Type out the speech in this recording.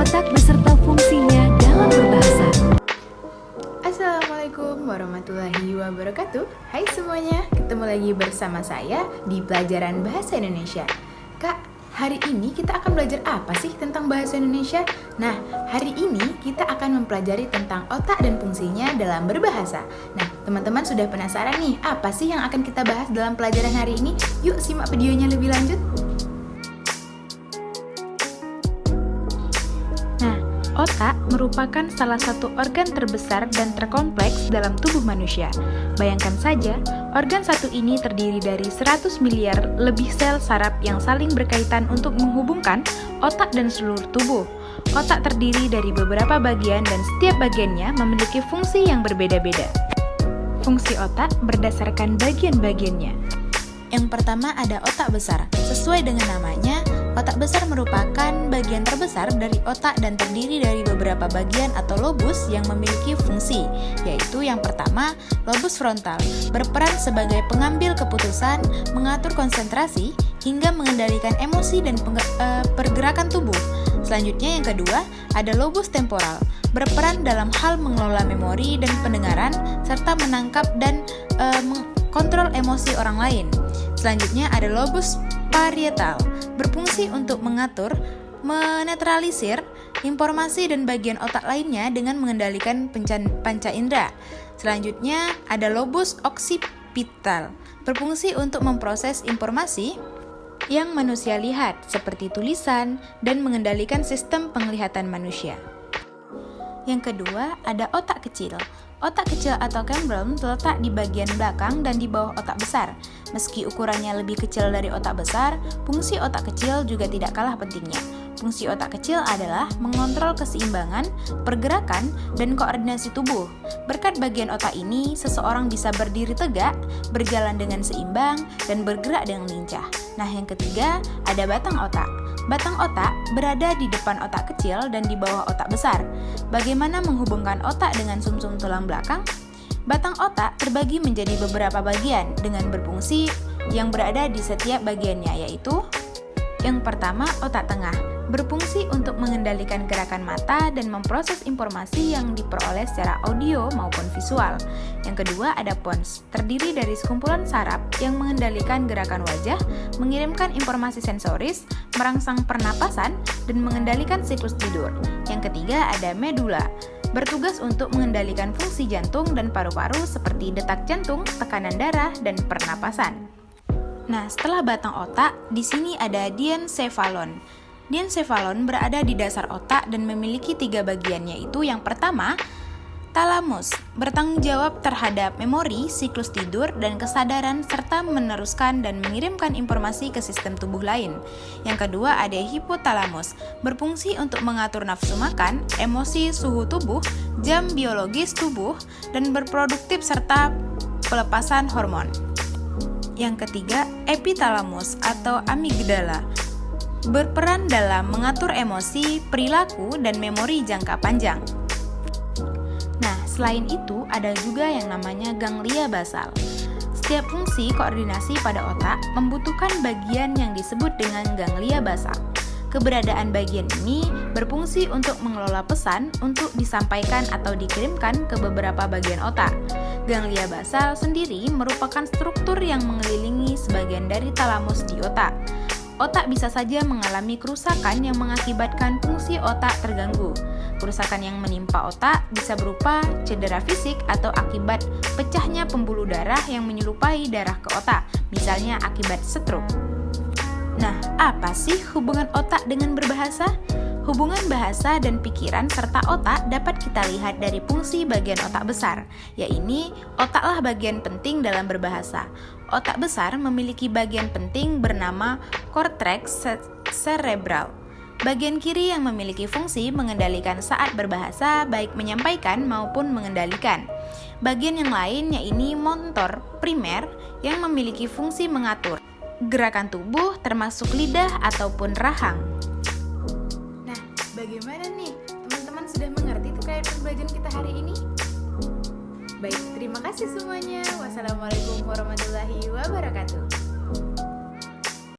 otak beserta fungsinya dalam berbahasa. Assalamualaikum warahmatullahi wabarakatuh. Hai semuanya, ketemu lagi bersama saya di pelajaran Bahasa Indonesia. Kak, hari ini kita akan belajar apa sih tentang Bahasa Indonesia? Nah, hari ini kita akan mempelajari tentang otak dan fungsinya dalam berbahasa. Nah, teman-teman sudah penasaran nih, apa sih yang akan kita bahas dalam pelajaran hari ini? Yuk simak videonya lebih lanjut. Otak merupakan salah satu organ terbesar dan terkompleks dalam tubuh manusia. Bayangkan saja, organ satu ini terdiri dari 100 miliar lebih sel saraf yang saling berkaitan untuk menghubungkan otak dan seluruh tubuh. Otak terdiri dari beberapa bagian dan setiap bagiannya memiliki fungsi yang berbeda-beda. Fungsi otak berdasarkan bagian-bagiannya. Yang pertama ada otak besar. Sesuai dengan namanya, otak besar merupakan bagian terbesar dari otak dan terdiri dari beberapa bagian atau lobus yang memiliki fungsi, yaitu yang pertama, lobus frontal, berperan sebagai pengambil keputusan, mengatur konsentrasi, hingga mengendalikan emosi dan pergerakan tubuh. Selanjutnya yang kedua, ada lobus temporal, berperan dalam hal mengelola memori dan pendengaran, serta menangkap dan mengkontrol emosi orang lain. Selanjutnya ada lobus parietal, berfungsi untuk mengatur, menetralisir informasi dan bagian otak lainnya dengan mengendalikan panca indera. Selanjutnya ada lobus occipital, berfungsi untuk memproses informasi yang manusia lihat, seperti tulisan, dan mengendalikan sistem penglihatan manusia. Yang kedua, ada otak kecil. Otak kecil atau cerebellum terletak di bagian belakang dan di bawah otak besar. Meski ukurannya lebih kecil dari otak besar, fungsi otak kecil juga tidak kalah pentingnya. Fungsi otak kecil adalah mengontrol keseimbangan, pergerakan, dan koordinasi tubuh. Berkat bagian otak ini, seseorang bisa berdiri tegak, berjalan dengan seimbang, dan bergerak dengan lincah. Nah, yang ketiga, ada batang otak. Batang otak berada di depan otak kecil dan di bawah otak besar. Bagaimana menghubungkan otak dengan sumsum tulang belakang? Batang otak terbagi menjadi beberapa bagian dengan berfungsi yang berada di setiap bagiannya, yaitu yang pertama, otak tengah, berfungsi untuk mengendalikan gerakan mata dan memproses informasi yang diperoleh secara audio maupun visual. Yang kedua, ada pons, terdiri dari sekumpulan saraf yang mengendalikan gerakan wajah, mengirimkan informasi sensoris, merangsang pernapasan, dan mengendalikan siklus tidur. Yang ketiga, ada medula, bertugas untuk mengendalikan fungsi jantung dan paru-paru seperti detak jantung, tekanan darah, dan pernapasan. Nah, setelah batang otak, di sini ada diencephalon. Diencephalon berada di dasar otak dan memiliki 3 bagian, yaitu yang pertama, talamus, bertanggung jawab terhadap memori, siklus tidur, dan kesadaran, serta meneruskan dan mengirimkan informasi ke sistem tubuh lain. Yang kedua, ada hipotalamus, berfungsi untuk mengatur nafsu makan, emosi, suhu tubuh, jam biologis tubuh, dan berproduktif serta pelepasan hormon. Yang ketiga, epitalamus atau amigdala, berperan dalam mengatur emosi, perilaku, dan memori jangka panjang. Nah, selain itu ada juga yang namanya ganglia basal. Setiap fungsi koordinasi pada otak membutuhkan bagian yang disebut dengan ganglia basal. Keberadaan bagian ini berfungsi untuk mengelola pesan untuk disampaikan atau dikirimkan ke beberapa bagian otak. Ganglia basal sendiri merupakan struktur yang mengelilingi sebagian dari talamus di otak. Otak bisa saja mengalami kerusakan yang mengakibatkan fungsi otak terganggu. Kerusakan yang menimpa otak bisa berupa cedera fisik atau akibat pecahnya pembuluh darah yang menyerupai darah ke otak, misalnya akibat stroke. Nah, apa sih hubungan otak dengan berbahasa? Hubungan bahasa dan pikiran serta otak dapat kita lihat dari fungsi bagian otak besar, yaitu otaklah bagian penting dalam berbahasa. Otak besar memiliki bagian penting bernama cortex cerebral. Bagian kiri yang memiliki fungsi mengendalikan saat berbahasa, baik menyampaikan maupun mengendalikan. Bagian yang lain yaitu motor primer yang memiliki fungsi mengatur gerakan tubuh termasuk lidah ataupun rahang. Nah, bagaimana nih? Teman-teman sudah mengerti terkait pembelajaran kita hari ini? Baik, terima kasih semuanya. Wassalamualaikum warahmatullahi wabarakatuh.